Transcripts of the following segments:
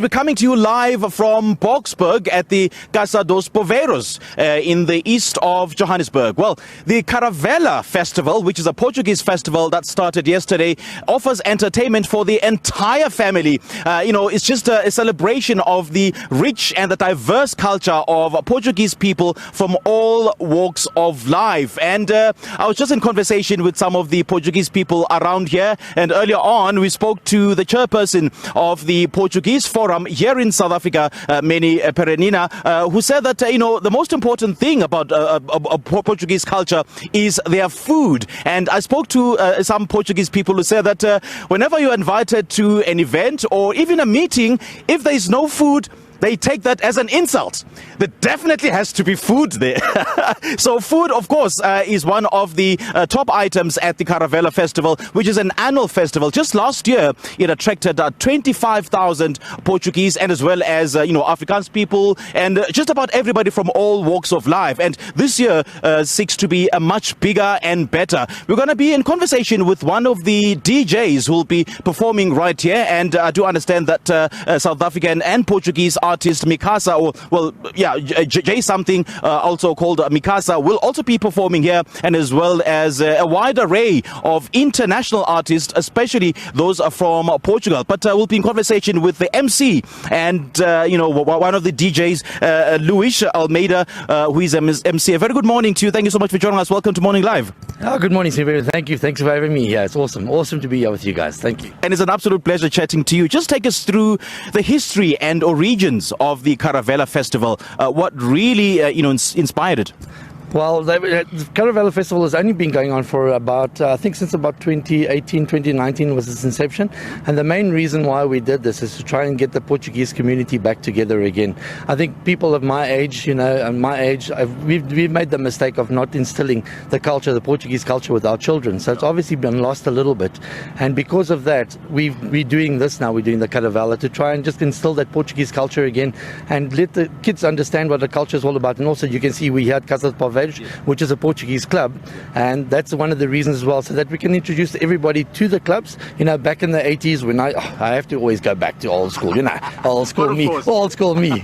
We're coming to you live from Boksburg at the Casa dos Poveiros in the east of Johannesburg. Well, the Caravela Festival, which is a Portuguese festival that started yesterday, offers entertainment for the entire family. It's just a celebration of the rich and the diverse culture of Portuguese people from all walks of life. And I was just in conversation with some of the Portuguese people around here. And earlier on, we spoke to the chairperson of the Portuguese Forum here in South Africa, Manny Perenina, who said that the most important thing about Portuguese culture is their food. And I spoke to some Portuguese people who said that whenever you're invited to an event or even a meeting, if there is no food, they take that as an insult. There definitely has to be food there. So food, of course, is one of the top items at the Caravela Festival, which is an annual festival. Just last year, it attracted 25,000 Portuguese and as well as, Afrikaans people and just about everybody from all walks of life. And this year seeks to be a much bigger and better. We're going to be in conversation with one of the DJs who will be performing right here. And I do understand that South African and Portuguese artist Mikasa, Jay something, also called Mikasa, will also be performing here, and as well as a wide array of international artists, especially those from Portugal. But we'll be in conversation with the MC and one of the DJs, Luis Almeida, who is MC. A very good morning to you. Thank you so much for joining us. Welcome to Morning Live. Good morning, Simphiwe. Thank you. Thanks for having me. Yeah, it's awesome to be here with you guys. Thank you. And it's an absolute pleasure chatting to you. Just take us through the history and origins of the Caravela Festival. What really inspired it? Well, the Caravela Festival has only been going on for about, I think since about 2018, 2019 was its inception. And the main reason why we did this is to try and get the Portuguese community back together again. I think people of my age, we've made the mistake of not instilling the Portuguese culture with our children. So it's obviously been lost a little bit. And because of that, we're doing this now. We're doing the Caravela to try and just instill that Portuguese culture again and let the kids understand what the culture is all about. And also you can see we had Casa dos Poveiros, which is a Portuguese club, and that's one of the reasons as well, so that we can introduce everybody to the clubs. Back in the 80s when I have to always go back to old school, old school me.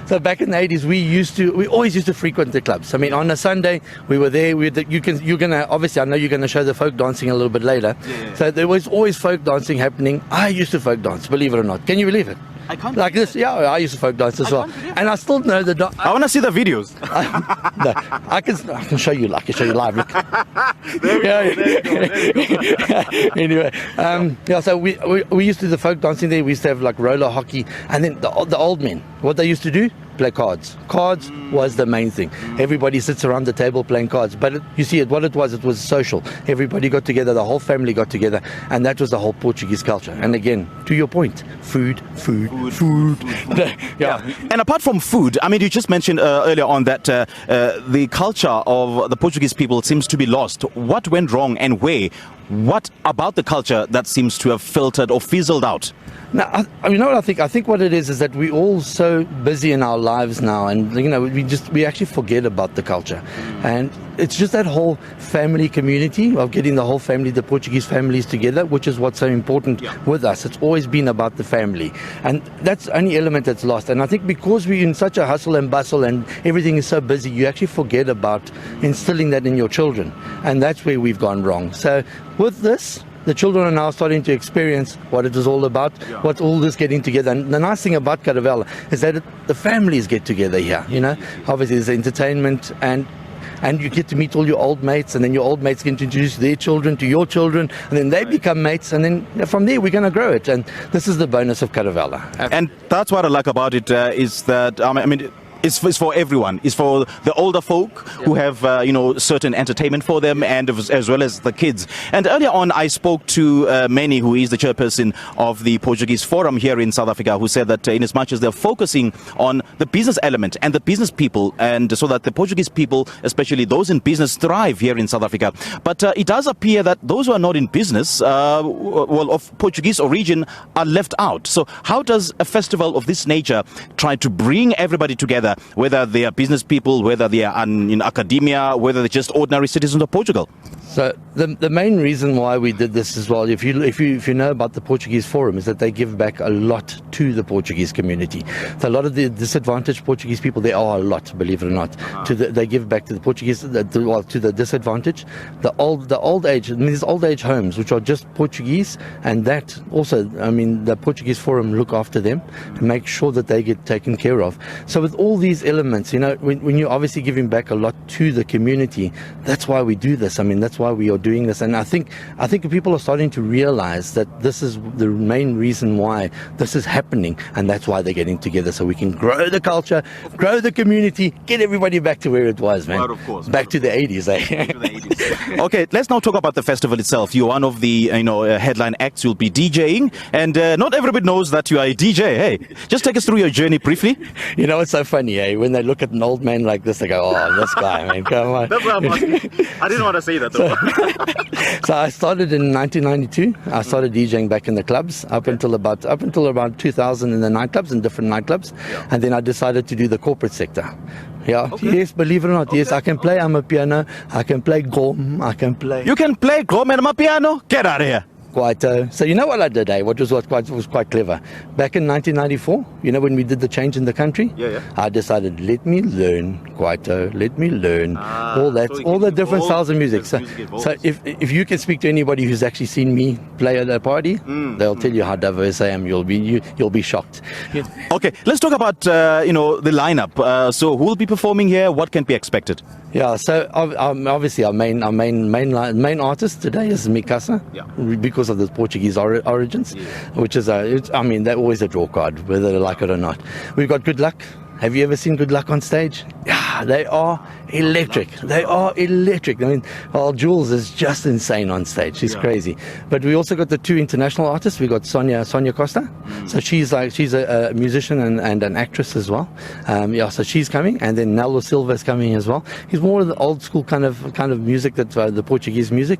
So back in the 80s we always used to frequent the clubs. I mean, on a Sunday we were there. You're gonna obviously, I know you're gonna show the folk dancing a little bit later. Yeah. So there was always folk dancing happening. I used to folk dance, believe it or not. Can you believe it? I can't like this, yeah. I used to folk dance as well, and I still know the. I want to see the videos. I can show you. I can show you live. Look. Anyway, so we used to do the folk dancing there. We used to have like roller hockey, and then the old men. What they used to do? Play cards. Cards was the main thing. Everybody sits around the table playing cards. But you see, what it was social. Everybody got together, the whole family got together, and that was the whole Portuguese culture. And again, to your point, food. Yeah. And apart from food, I mean, you just mentioned earlier on that the culture of the Portuguese people seems to be lost. What went wrong and where? What about the culture that seems to have filtered or fizzled out? Now, you know what I think? I think what it is that we're all so busy in our lives now, and we actually forget about the culture. And it's just that whole family community of getting the whole family, the Portuguese families together, which is what's so important with us. It's always been about the family, and that's the only element that's lost. And I think because we're in such a hustle and bustle and everything is so busy, you actually forget about instilling that in your children, and that's where we've gone wrong. So with this, the children are now starting to experience what it is all about, what's all this getting together. And the nice thing about Caravela is that the families get together here, Obviously there's entertainment and you get to meet all your old mates, and then your old mates get introduce their children to your children, and then they become mates, and then from there we're going to grow it. And this is the bonus of Caravela. And that's what I like about it, is that, it's for everyone. It's for the older folk who have, certain entertainment for them, and as well as the kids. And earlier on, I spoke to Manny, who is the chairperson of the Portuguese Forum here in South Africa, who said that in as much as they're focusing on the business element and the business people, and so that the Portuguese people, especially those in business, thrive here in South Africa. But it does appear that those who are not in business, of Portuguese origin, are left out. So how does a festival of this nature try to bring everybody together, whether they are business people, whether they are in academia, whether they're just ordinary citizens of Portugal? So the main reason why we did this as well, if you know about the Portuguese Forum, is that they give back a lot to the Portuguese community. So a lot of the disadvantaged Portuguese people, there are a lot, believe it or not. They give back to the Portuguese, to the disadvantaged. The old age, I mean, there's old age homes which are just Portuguese, and that also, I mean, the Portuguese Forum look after them and make sure that they get taken care of. So with all these elements, you know, when you're obviously giving back a lot to the community, that's why we do this. I mean, that's why we are doing this, and I think people are starting to realize that this is the main reason why this is happening, and that's why they're getting together, so we can grow the culture, grow the community, get everybody back to where it was, man. Well, of course. Back to the 80s, eh? Okay, let's now talk about the festival itself. You're one of the headline acts. You'll be DJing, and not everybody knows that you are a DJ. Hey, just take us through your journey briefly. You know, it's so funny, eh? When they look at an old man like this, they go, "Oh, this guy, man, come on." That's what I'm asking. I didn't want to say that though. So I started in 1992. I started DJing back in the clubs up until about 2000 in the nightclubs, in different nightclubs, and then I decided to do the corporate sector. Yeah, Okay. Yes, believe it or not, yes, I can play amapiano, I can play gqom, I can play You can play gqom and amapiano? Get out of here. kwaito. So you know what I did, eh? What was quite clever. Back in 1994, you know, when we did the change in the country, Yeah. I decided, let me learn kwaito, let me learn all the different styles of music. So if you can speak to anybody who's actually seen me play at a party, they'll tell you how diverse I am. You'll be shocked. Okay, let's talk about the lineup. So who will be performing here? What can be expected? Yeah, so obviously our main artist today is Mikasa, Yeah. because of the Portuguese origins, which is they're always a draw card, whether they like it or not. We've got Good Luck. Have you ever seen Good Luck on stage? Yeah, they are electric. They are electric. I mean, Jules is just insane on stage. She's crazy. But we also got the two international artists. We got Sonia Costa. So she's a musician and an actress as well. So she's coming, and then Nello Silva is coming as well. He's more of the old school kind of music, that the Portuguese music.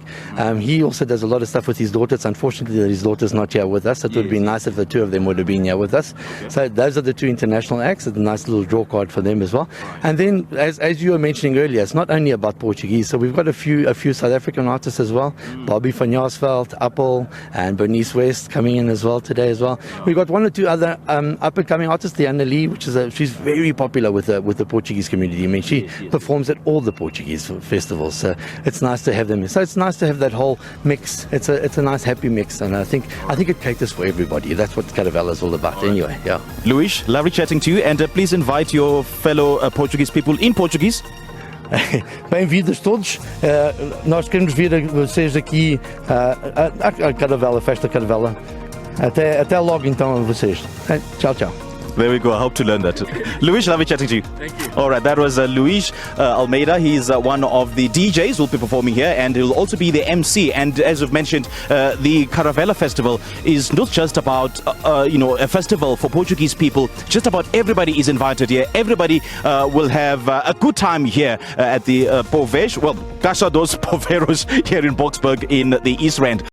He also does a lot of stuff with his daughter. It's unfortunately that his daughter's not here with us. It would be nice if the two of them would have been here with us. So those are the two international acts. It's a nice little draw card for them as well. And then, as you were mentioning earlier, it's not only about Portuguese. So we've got a few South African artists as well. Bobby van Jaarsveld, Appel, and Bernice West coming in as well today as well. We've got one or two other up and coming artists. The Anna Lee, she's very popular with the Portuguese community. I mean, she performs at all the Portuguese festivals. So it's nice to have them. So it's nice to have that whole mix. It's a nice happy mix, and I think it caters for everybody. That's what Caravela is all about. Anyway, yeah. Luís, lovely chatting to you, and please invite your fellow Portuguese people in Portuguese. Bem-vindos todos. Nós queremos vir a vocês aqui a Caravela, Festa Caravela. Até logo então a vocês. Tchau, tchau. There we go. I hope to learn that. Luís, lovely chatting to you. Thank you. All right, that was Luís Almeida. He's one of the DJs who will be performing here, and he'll also be the MC. And as we've mentioned, the Caravela Festival is not just about a festival for Portuguese people. Just about everybody is invited here. Everybody will have a good time here at the Casa dos Poveiros here in Boksburg in the East Rand.